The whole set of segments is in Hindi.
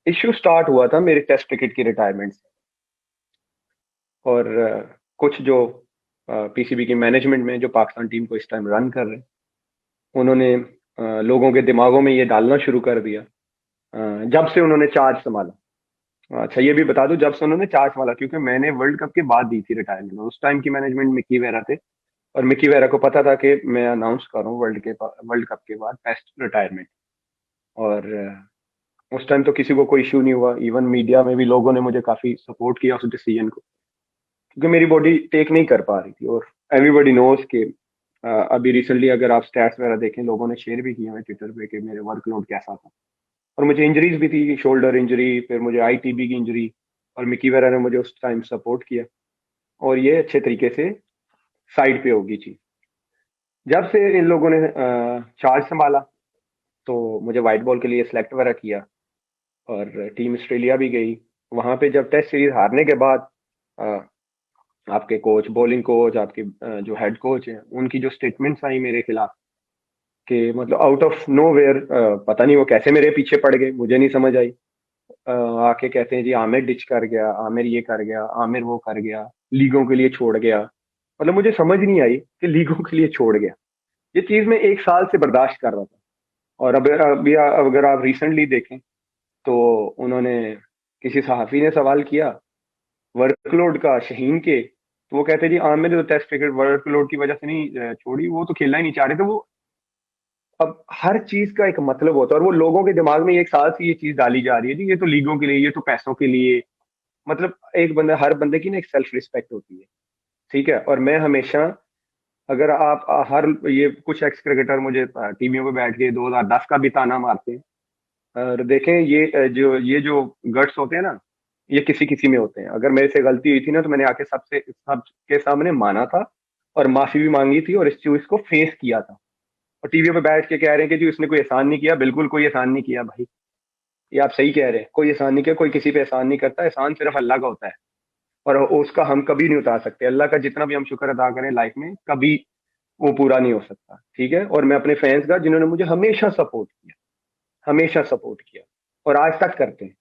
इश्यू स्टार्ट हुआ था मेरे टेस्ट क्रिकेट की रिटायरमेंट से। और कुछ जो पीसीबी की मैनेजमेंट में जो पाकिस्तान टीम को इस टाइम रन कर रहे हैं, उन्होंने लोगों के दिमागों में ये डालना शुरू कर दिया जब से उन्होंने चार्ज संभाला। अच्छा, ये भी बता दूं, जब से उन्होंने चार्ज संभाला, क्योंकि मैंने वर्ल्ड कप के बाद दी थी रिटायरमेंट। उस टाइम की मैनेजमेंट मिकी वेरा थे, और मिकी वेरा को पता था कि मैं अनाउंस कर रहा हूँ वर्ल्ड कप के बाद टेस्ट रिटायरमेंट। और उस टाइम तो किसी को कोई इश्यू नहीं हुआ। इवन मीडिया में भी लोगों ने मुझे काफी सपोर्ट किया उस डिसीजन को, क्योंकि मेरी बॉडी टेक नहीं कर पा रही थी। और एवरीबॉडी नोज के अभी रिसेंटली अगर आप स्टैट्स वगैरह देखें, लोगों ने शेयर भी किया है ट्विटर पे कि मेरे वर्कलोड कैसा था। और मुझे इंजरीज भी थी, शोल्डर इंजरी, फिर मुझे आईटीबी की इंजरी, और मिकी वेरा ने मुझे उस टाइम सपोर्ट किया। और ये अच्छे तरीके से साइड पे होगी चीज। जब से इन लोगों ने चार्ज संभाला, तो मुझे व्हाइट बॉल के लिए सिलेक्ट वगैरह किया, और टीम ऑस्ट्रेलिया भी गई। वहां पे जब टेस्ट सीरीज हारने के बाद अ, आपके कोच, बॉलिंग कोच, आपके जो हेड कोच हैं, उनकी जो स्टेटमेंट्स आई मेरे खिलाफ, कि मतलब आउट ऑफ नो वेयर, पता नहीं वो कैसे मेरे पीछे पड़ गए, मुझे नहीं समझ आई। आके कहते हैं जी आमिर डिच कर गया, आमिर ये कर गया, आमिर वो कर गया, लीगों के लिए छोड़ गया। मतलब मुझे समझ नहीं आई कि लीगों के लिए छोड़ गया। ये चीज मैं 1 साल से बर्दाश्त कर रहा था। और अब अभी अगर आप रिसेंटली देखें, तो उन्होंने, किसी सहाफी ने सवाल किया वर्कलोड का शहीन के, तो वो कहते जी आमिर ने तो टेस्ट क्रिकेट वर्कलोड की वजह से नहीं छोड़ी, वो तो खेलना ही नहीं चाह रहे थे वो। अब हर चीज का एक मतलब होता है, और वो लोगों के दिमाग में 1 साल से ये चीज डाली जा रही है जी, ये तो लीगों के लिए, ये तो पैसों के लिए। मतलब एक बंदा, हर बंदे की ना एक सेल्फ रिस्पेक्ट होती है, ठीक है। और मैं हमेशा, अगर आप हर, ये कुछ एक्स क्रिकेटर मुझे टीवियों पे बैठ के 2010 का भी ताना मारते हैं। और देखें, ये जो गट्स होते हैं ना, ये किसी किसी में होते हैं। अगर मेरे से गलती हुई थी ना, तो मैंने आके सबके सामने माना था, और माफी भी मांगी थी, और इस चीज को फेस किया था। और टीवी पे बैठ के कह रहे हैं कि जी उसने कोई एहसान नहीं किया, बिल्कुल कोई एहसान नहीं किया भाई। ये आप सही कह रहे हैं, कोई एहसान नहीं किया, कोई किसी पे एहसान नहीं करता। एहसान सिर्फ अल्लाह का होता है, और उसका हम कभी नहीं उतार सकते। अल्लाह का जितना भी हम शुक्र अदा करें लाइफ में, कभी वो पूरा नहीं हो सकता, ठीक है। और मैं अपने फैंस का, जिन्होंने मुझे हमेशा सपोर्ट किया, हमेशा सपोर्ट किया, और आज तक करते हैं,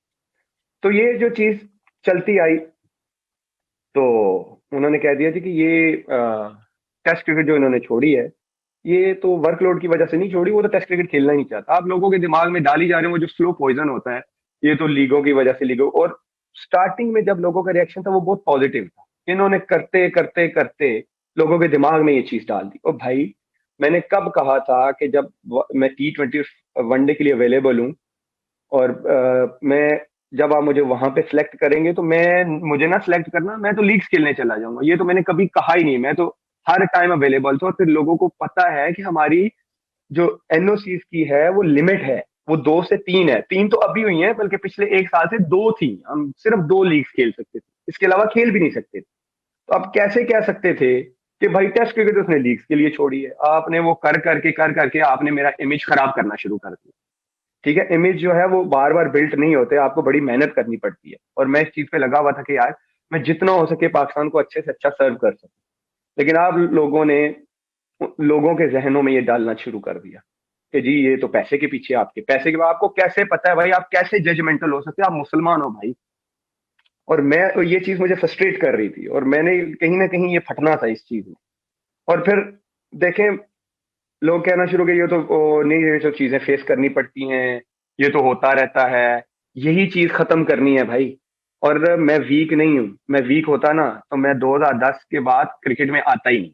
तो ये जो चीज चलती आई, तो उन्होंने कह दिया थी कि ये टेस्ट क्रिकेट जो इन्होंने छोड़ी है, ये तो वर्कलोड की वजह से नहीं छोड़ी, वो तो टेस्ट क्रिकेट खेलना ही नहीं चाहता। आप लोगों के दिमाग में डाली जा रहे हैं वो जो स्लो पॉइजन होता है, ये तो लीगों की वजह से, लीगों। और स्टार्टिंग में जब लोगों का रिएक्शन था वो बहुत पॉजिटिव था। इन्होंने करते करते करते लोगों के दिमाग में ये चीज डाल दी। और भाई, मैंने कब कहा था कि जब मैं T20 वनडे के लिए अवेलेबल हूँ, और मैं, जब आप मुझे वहां पे सिलेक्ट करेंगे, तो मैं, मुझे ना सिलेक्ट करना, मैं तो लीग्स खेलने चला जाऊंगा। ये तो मैंने कभी कहा ही नहीं, मैं तो हर टाइम अवेलेबल था। और फिर लोगों को पता है कि हमारी जो एनओसीज की है वो लिमिट है, वो 2 से 3 है। 3 तो अभी हुई है, बल्कि पिछले 1 साल से 2 थी। हम सिर्फ 2 लीग्स खेल सकते थे, इसके अलावा खेल भी नहीं सकते थे। तो आप कैसे कह सकते थे कि भाई टेस्ट क्रिकेट उसने लीग्स के लिए छोड़ी है? आपने वो कर करके आपने मेरा इमेज खराब करना शुरू कर दिया, ठीक है। इमेज जो है वो बार बार बिल्ट नहीं होते, आपको बड़ी मेहनत करनी पड़ती है। और मैं इस चीज पे लगा हुआ था कि यार, मैं जितना हो सके पाकिस्तान को अच्छे से अच्छा सर्व कर सकूं। लेकिन आप लोगों ने, लोगों के जहनों में ये डालना शुरू कर दिया कि जी ये तो पैसे के पीछे, आपके पैसे के, आपको कैसे पता है भाई? आप कैसे जजमेंटल हो सकते हैं? आप मुसलमान हो भाई। और मैं, ये चीज मुझे फ्रस्ट्रेट कर रही थी, और मैंने कहीं ना कहीं ये फटना था इस चीज में। और फिर देखें, लोग कहना शुरू किए ये तो नहीं, ये सब चीजें फेस करनी पड़ती हैं, ये तो होता रहता है, यही चीज खत्म करनी है भाई। और मैं वीक नहीं हूं। मैं वीक होता ना, तो मैं 2010 के बाद क्रिकेट में आता ही नहीं,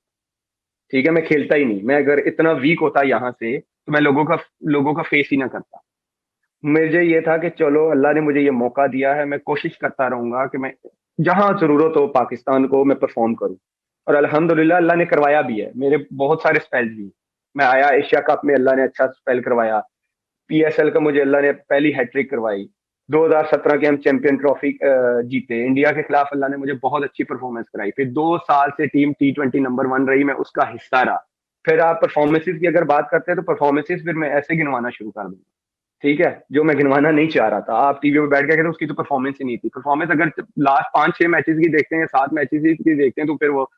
ठीक है। मैं खेलता ही नहीं। मैं अगर इतना वीक होता यहाँ से, तो मैं लोगों का फेस ही ना करता। मुझे ये था कि चलो, अल्लाह ने मुझे ये मौका दिया है, मैं कोशिश करता रहूंगा कि मैं जहां जरूरत हो पाकिस्तान को, मैं परफॉर्म करूं। और अल्हम्दुलिल्लाह अल्लाह ने करवाया भी है। मेरे बहुत सारे स्पेल्स भी, मैं आया एशिया कप में, अल्लाह ने अच्छा स्पेल करवाया। पीएसएल का मुझे अल्लाह ने पहली हैट्रिक करवाई। 2017 के हम चैंपियन ट्रॉफी जीते इंडिया के खिलाफ, अल्लाह ने मुझे बहुत अच्छी परफॉर्मेंस कराई। फिर 2 साल से टीम T20 नंबर 1 रही, मैं उसका हिस्सा रहा। फिर आप परफॉर्मेंसेज की अगर बात करते हैं, तो परफॉर्मेंसेज फिर मैं ऐसे गिनवाना शुरू कर दूंगा, ठीक है, जो मैं गिनवाना नहीं चाह रहा था। आप टीवी पे बैठ के कहते उसकी तो परफॉर्मेंस ही नहीं थी। परफॉर्मेंस अगर लास्ट 5-6 मैचेस की देखते हैं, 7 मैचेस की देखते हैं, तो फिर वो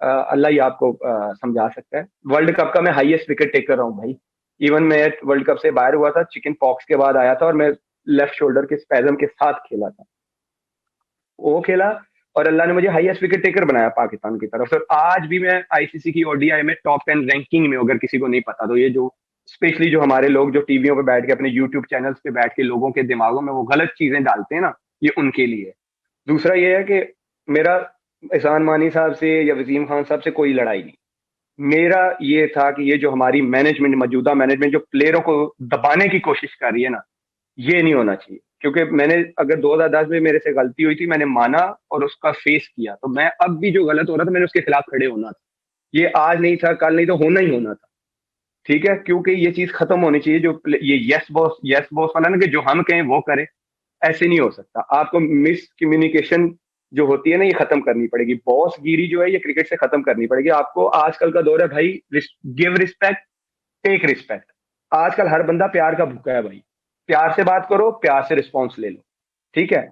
अल्लाह ही आपको समझा सकता है। वर्ल्ड कप का मैं हाईएस्ट विकेट टेकर रहा हूँ भाई। इवन मैं वर्ल्ड कप से बाहर हुआ था, चिकन पॉक्स के बाद आया था, और मैं लेफ्ट शोल्डर के स्पैजम के साथ खेला था, वो खेला और अल्लाह ने मुझे हाईएस्ट विकेट टेकर बनाया पाकिस्तान की तरफ से। और आज भी मैं आईसीसी की ओडीआई में टॉप 10 रैंकिंग में, अगर किसी को नहीं पता तो, ये जो स्पेशली जो हमारे लोग जो टीवियों पे बैठ के अपने यूट्यूब चैनल्स पे बैठ के लोगों के दिमागों में वो गलत चीजें डालते हैं ना, ये उनके लिए। दूसरा ये है कि मेरा एहसान मानी साहब से या वसीम खान साहब से कोई लड़ाई नहीं, मेरा ये था कि ये जो हमारी मैनेजमेंट, मौजूदा मैनेजमेंट जो प्लेयरों को दबाने की कोशिश कर रही है ना, ये नहीं होना चाहिए। क्योंकि मैंने, अगर 2010 में मेरे से गलती हुई थी, मैंने माना और उसका फेस किया, तो मैं अब भी जो गलत हो रहा था मैंने उसके खिलाफ खड़े होना था। ये आज नहीं था, कल नहीं, तो होना ही होना था। ठीक है, क्योंकि ये चीज खत्म होनी चाहिए, जो ये यस बॉस वाला ना, कि जो हम कहें वो करे, ऐसे नहीं हो सकता। आपको मिस कम्युनिकेशन जो होती है ना, ये खत्म करनी पड़ेगी। बॉस गिरी जो है ये क्रिकेट से खत्म करनी पड़ेगी आपको। आजकल का दौर है भाई, गिव रिस्पेक्ट, टेक रिस्पेक्ट। आजकल हर बंदा प्यार का भूखा है भाई, प्यार से बात करो, प्यार से रिस्पॉन्स ले लो। ठीक है,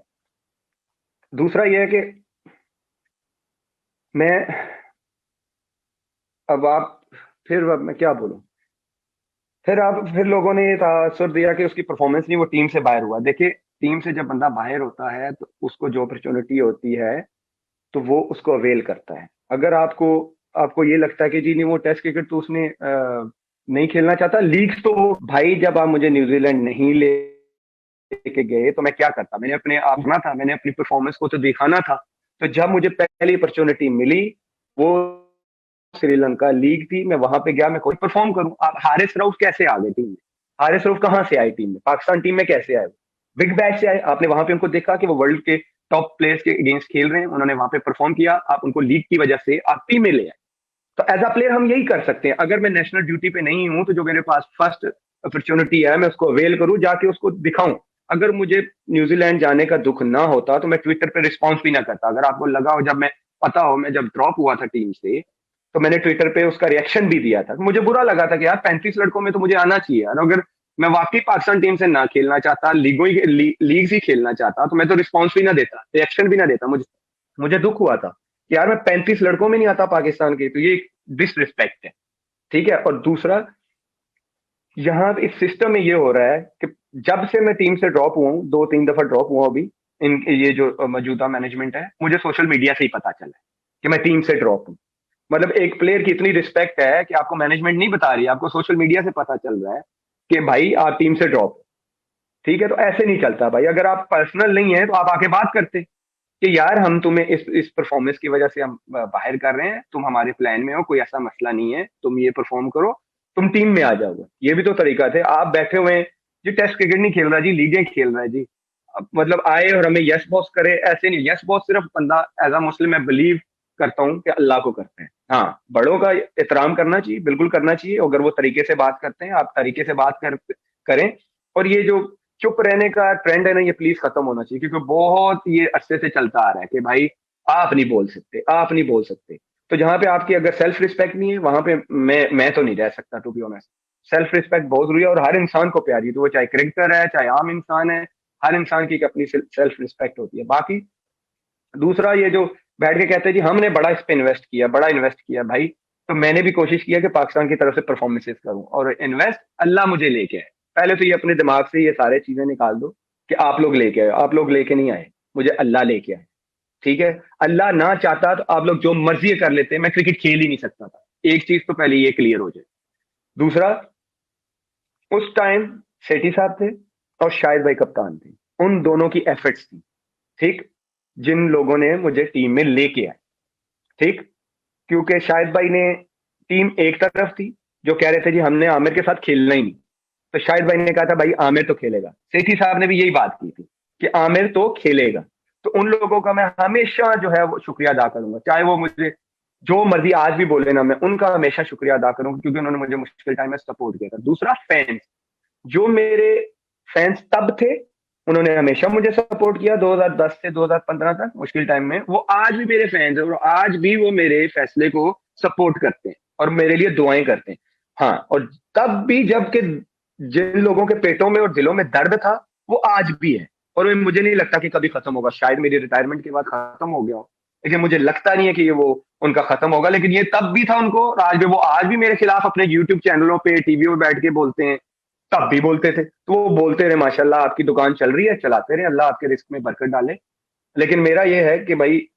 दूसरा यह है कि मैं, अब आप, फिर अब मैं क्या बोलूं, फिर लोगों ने ये तासुर दिया कि उसकी परफॉर्मेंस नहीं, वो टीम से बाहर हुआ। देखिए, टीम से जब बंदा बाहर होता है तो उसको जो अपॉर्चुनिटी होती है तो वो उसको अवेल करता है। अगर आपको आपको ये लगता है कि जी नहीं, वो टेस्ट क्रिकेट तो उसने नहीं खेलना चाहता, लीग तो भाई, जब आप मुझे न्यूजीलैंड नहीं लेके गए तो मैं क्या करता, मैंने अपने आप ना था, मैंने अपनी परफॉर्मेंस को तो दिखाना था। तो जब मुझे पहली अपॉर्चुनिटी मिली, वो श्रीलंका लीग थी, मैं वहां पे गया, मैं कोई परफॉर्म करूं। आप हारिस रऊफ कैसे आ गए टीम में? हारिस रऊफ कहां से आए टीम में, पाकिस्तान टीम में कैसे आए? बिग बैश से आए। आपने वहां पे उनको देखा कि वो वर्ल्ड के टॉप प्लेयर्स के अगेंस्ट खेल रहे हैं, उन्होंने वहां पे परफॉर्म किया, आप उनको लीग की वजह से आप टीम में ले आए। तो एज अ प्लेयर हम यही कर सकते हैं। अगर मैं नेशनल ड्यूटी पे नहीं हूं तो जो मेरे पास फर्स्ट अपॉर्चुनिटी है, मैं उसको अवेल करूं, जाके उसको दिखाऊं। अगर मुझे न्यूजीलैंड जाने का दुख ना होता तो मैं ट्विटर पे रिस्पॉन्स भी ना करता। अगर आपको लगा हो, जब मैं, पता हो, मैं जब ड्रॉप हुआ था टीम से, तो मैंने ट्विटर पे उसका रिएक्शन भी दिया था। मुझे बुरा लगा था कि यार 35 लड़कों में तो मुझे आना चाहिए यार। अगर मैं वाकई पाकिस्तान टीम से ना खेलना चाहता, लीग ही खेलना चाहता, तो मैं तो रिस्पॉन्स भी ना देता, रिएक्शन भी ना देता। मुझे मुझे दुख हुआ था कि यार मैं 35 लड़कों में नहीं आता पाकिस्तान के, तो ये डिसरिस्पेक्ट है। ठीक है, और दूसरा, यहाँ इस सिस्टम में ये हो रहा है कि जब से मैं टीम से ड्रॉप हुआ हूँ, 2-3 दफा ड्रॉप हुआ अभी, इन ये जो मौजूदा मैनेजमेंट है, मुझे सोशल मीडिया से ही पता चला है कि मैं टीम से ड्रॉप हूँ। मतलब एक प्लेयर की इतनी रिस्पेक्ट है कि आपको मैनेजमेंट नहीं बता रही, आपको सोशल मीडिया से पता चल रहा है कि भाई आप टीम से ड्रॉप। ठीक है, तो ऐसे नहीं चलता भाई। अगर आप पर्सनल नहीं है तो आप आके बात करते कि यार हम तुम्हें इस परफॉर्मेंस की वजह से हम बाहर कर रहे हैं, तुम हमारे प्लान में हो, कोई ऐसा मसला नहीं है, तुम ये परफॉर्म करो, तुम टीम में आ जाओगे। ये भी तो तरीका थे। आप बैठे हुए हैं जी, टेस्ट क्रिकेट नहीं खेल रहा जी, लीगें खेल रहा है जी, मतलब आए और हमें यस बॉस करे, ऐसे नहीं। यस बॉस सिर्फ बंदा, एज अ मुस्लिम मैं बिलीव करता हूँ कि अल्लाह को करते हैं। हाँ, बड़ों का एहतराम करना चाहिए, बिल्कुल करना चाहिए। अगर वो तरीके से बात करते हैं, आप तरीके से बात करें। और ये जो चुप रहने का ट्रेंड है ना, ये प्लीज खत्म होना चाहिए, क्योंकि बहुत ये अरसे से चलता आ रहा है कि भाई आप नहीं बोल सकते, आप नहीं बोल सकते। तो जहां पे आपकी अगर सेल्फ रिस्पेक्ट नहीं है, वहां पे मैं तो नहीं रह सकता, to be honest. Self respect बहुत जरूरी है, और हर इंसान को प्यारी है, तो वो चाहे क्रिकेटर है, चाहे आम इंसान है, हर इंसान की एक अपनी सेल्फ रिस्पेक्ट होती है। बाकी दूसरा, ये जो बैठ के कहते हैं जी हमने बड़ा इस पे इन्वेस्ट किया, बड़ा इन्वेस्ट किया भाई, तो मैंने भी कोशिश किया कि पाकिस्तान की तरफ से परफॉर्मेंसेस करूं, और इन्वेस्ट अल्लाह मुझे लेके आए। पहले तो ये अपने दिमाग से ये सारे चीजें निकाल दो कि आप लोग लेके आए, आप लोग लेके नहीं आए, मुझे अल्लाह लेके आए। ठीक है, अल्लाह ना चाहता तो आप लोग जो मर्जी कर लेते, मैं क्रिकेट खेल ही नहीं सकता था। एक चीज तो पहले ये क्लियर हो जाए। दूसरा, उस टाइम सेठी साहब थे और शाहिद भाई कप्तान थे, उन दोनों की एफर्ट्स थी। ठीक, जिन लोगों ने मुझे टीम में लेके आए। ठीक, क्योंकि शाहिद भाई ने, टीम एक तरफ थी जो कह रहे थे जी हमने आमिर के साथ खेलना ही नहीं, तो शाहिद भाई ने कहा था भाई आमिर तो खेलेगा। सेठी साहब ने भी यही बात की थी कि आमिर तो खेलेगा। तो उन लोगों का मैं हमेशा जो है वो शुक्रिया अदा करूंगा, चाहे वो मुझे जो मर्जी आज भी बोले ना, मैं उनका हमेशा शुक्रिया अदा करूंगा, क्योंकि उन्होंने मुझे मुश्किल टाइम में सपोर्ट किया था। दूसरा, फैंस, जो मेरे फैंस तब थे, उन्होंने हमेशा मुझे सपोर्ट किया 2010 से 2015 तक मुश्किल टाइम में, वो आज भी मेरे फैंस हैं, और आज भी वो मेरे फैसले को सपोर्ट करते हैं और मेरे लिए दुआएं करते हैं। हाँ, और तब भी जबकि जिन लोगों के पेटों में और दिलों में दर्द था, वो आज भी है, और मुझे नहीं लगता कि कभी खत्म होगा। शायद मेरी रिटायरमेंट के बाद खत्म हो गया हो, लेकिन मुझे लगता नहीं है कि ये वो उनका खत्म होगा। लेकिन ये तब भी था उनको, और आज भी वो आज भी मेरे खिलाफ अपने यूट्यूब चैनलों पे, टीवी पे बैठ के बोलते हैं। तब भी बोलते थे, तो वो बोलते रहे माशाल्लाह आपकी दुकान चल रही है, चलाते रहे, अल्लाह आपके रिस्क में बरकत डाले। लेकिन मेरा ये है कि भाई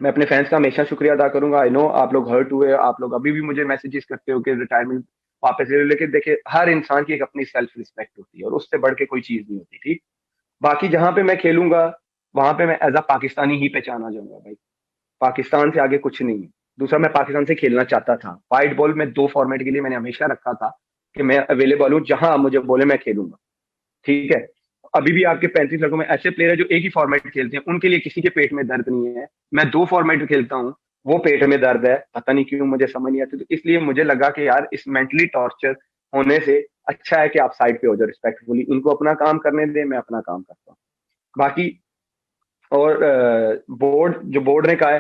मैं अपने फैंस का हमेशा शुक्रिया अदा करूंगा। आई नो आप लोग हर्ट हुए, आप लोग अभी भी मुझे मैसेजेस करते हो कि रिटायरमेंट वापस ले लो, लेकिन देखिए हर इंसान की एक अपनी सेल्फ रिस्पेक्ट होती है और उससे बढ़ के कोई चीज नहीं होती, ठीक। बाकी जहां पे मैं खेलूंगा वहां पे मैं एज अ पाकिस्तानी ही पहचाना जाऊंगा भाई, पाकिस्तान से आगे कुछ नहीं है। दूसरा, मैं पाकिस्तान से खेलना चाहता था, वाइट बॉल में 2 फॉर्मेट के लिए मैंने हमेशा रखा था कि मैं अवेलेबल हूँ, जहां आप मुझे बोले मैं खेलूंगा, ठीक है। अभी भी आपके 35 लड़कों में ऐसे प्लेयर है जो एक ही फॉर्मेट खेलते हैं, उनके लिए किसी के पेट में दर्द नहीं है। मैं 2 फॉर्मेट खेलता हूँ, वो पेट में दर्द है, पता नहीं क्यों, मुझे समझ नहीं आती। तो इसलिए मुझे लगा कि यार इस मेंटली टॉर्चर होने से अच्छा है कि आप साइड पे हो जाओ रिस्पेक्टफुली, इनको अपना काम करने दें, मैं अपना काम करता हूँ। बाकी और बोर्ड ने कहा है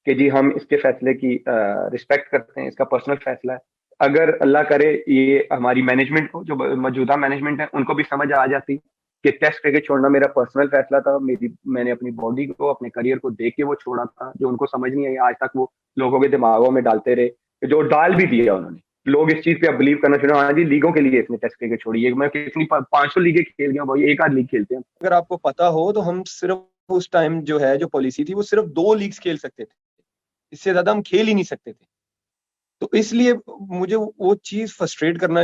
कि जी हम इसके फैसले की रिस्पेक्ट करते हैं, इसका पर्सनल फैसला है। अगर अल्लाह करे ये हमारी मैनेजमेंट को, जो मौजूदा मैनेजमेंट है, उनको भी समझ आ जाती कि टेस्ट क्रिकेट छोड़ना मेरा पर्सनल फैसला था, मैंने अपनी बॉडी को, अपने करियर को देख के वो छोड़ा था, जो उनको समझ नहीं आई आज तक वो लोगों के दिमागों में डालते रहे, जो डाल भी दिया उन्होंने। लोग इस चीज पे अब बिलीव करना शुरू, हाँ जी लीगों के लिए इसने टेस्ट क्रिकेट छोड़ी है, मैं कितनी 500 लीगें खेल गया भाई, एक आध लीग खेलते हैं। अगर आपको पता हो तो हम सिर्फ उस टाइम जो है जो पॉलिसी थी वो सिर्फ 2 लीग्स खेल सकते थे, इससे ज्यादा हम खेल ही नहीं सकते थे। तो इसलिए मुझे वो चीज फ्रस्ट्रेट करना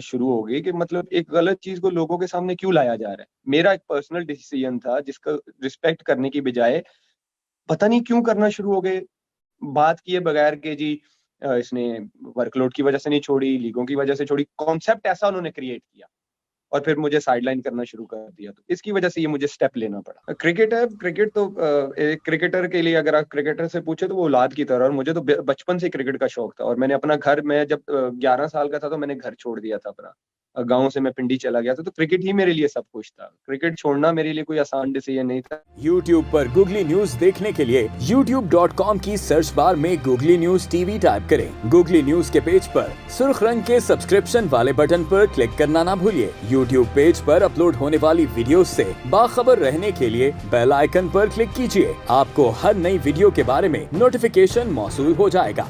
शुरू हो गई कि मतलब एक गलत चीज को लोगों के सामने क्यों लाया जा रहा है। मेरा एक पर्सनल डिसीजन था जिसका रिस्पेक्ट करने की बजाय पता नहीं क्यों करना शुरू हो गए, बात किए बगैर के जी इसने वर्कलोड की वजह से नहीं छोड़ी, लीगों की वजह से छोड़ी, कॉन्सेप्ट ऐसा उन्होंने क्रिएट किया और फिर मुझे साइडलाइन करना शुरू कर दिया। तो इसकी वजह से ये मुझे स्टेप लेना पड़ा। क्रिकेट है, क्रिकेट तो एक क्रिकेटर के लिए अगर आप क्रिकेटर से पूछे तो वो औलाद की तरह, और मुझे तो बचपन से क्रिकेट का शौक था। और मैंने अपना घर, मैं जब 11 साल का था तो मैंने घर छोड़ दिया था अपना, गांव से मैं पिंडी चला गया था। तो क्रिकेट ही मेरे लिए सब कुछ था, क्रिकेट छोड़ना मेरे लिए कोई आसान डिसीजन नहीं था। YouTube पर गूगली न्यूज देखने के लिए youtube.com की सर्च बार में गूगली न्यूज टीवी टाइप करें। गूगली न्यूज के पेज पर सुर्ख रंग के सब्सक्रिप्शन वाले बटन पर क्लिक करना ना भूलिए। YouTube पेज पर अपलोड होने वाली वीडियो से बाखबर रहने के लिए बेल आइकन पर क्लिक कीजिए। आपको हर नई वीडियो के बारे में नोटिफिकेशन मौसूल हो जाएगा।